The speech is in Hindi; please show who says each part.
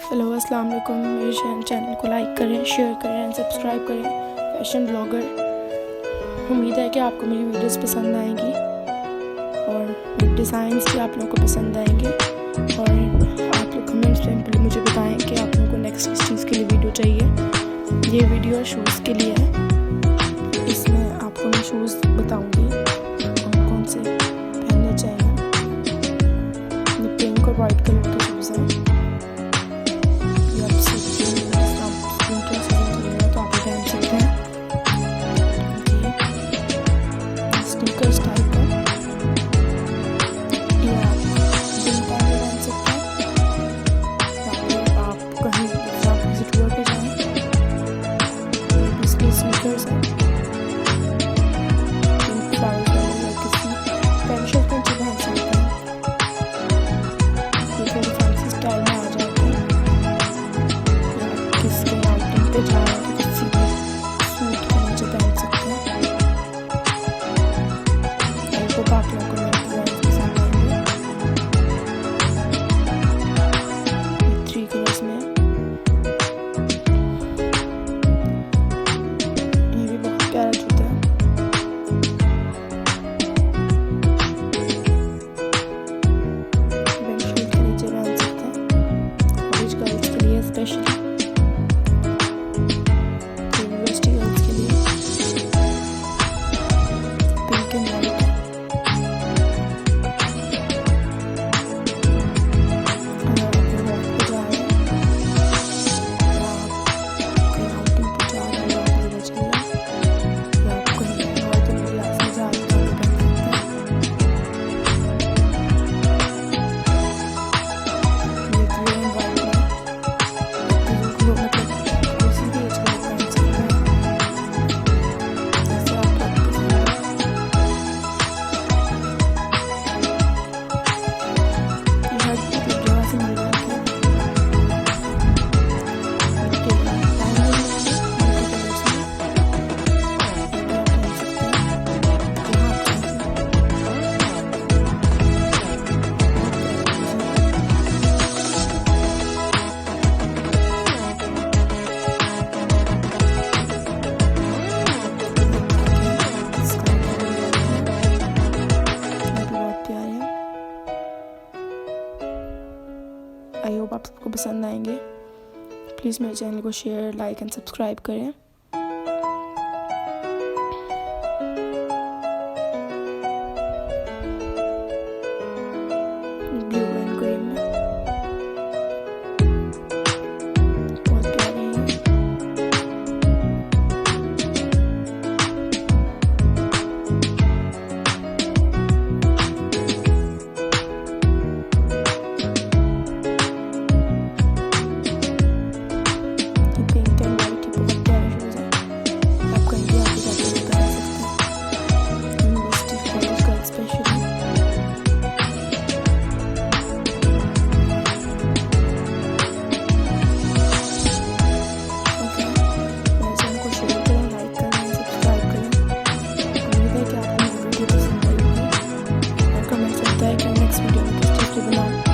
Speaker 1: हेलो अस्सलाम वालेकुम। मेरे चैनल को लाइक करें, शेयर करें एंड सब्सक्राइब करें। Fashion blogger. उम्मीद है कि आपको मेरी वीडियोस पसंद आएंगी और मेरे डिज़ाइंस भी आप लोगों को पसंद आएंगे। और आप लोग कमेंट्स में मुझे बताएं कि आप लोगों को नेक्स्ट किस चीज़ के लिए वीडियो चाहिए। ये वीडियो शूज़ के लिए है। इसमें आपको मैं शूज़ बताऊँगी कौन कौन से पहनने चाहिए। ये पिंक और वाइट कलर के शूज़ हैं। आई होप आप सबको पसंद आएंगे। प्लीज़ मेरे चैनल को शेयर, लाइक एंड सब्सक्राइब करें। ब्लू एंड ग्रीन में बहुत प्यारे हैं। Next video with this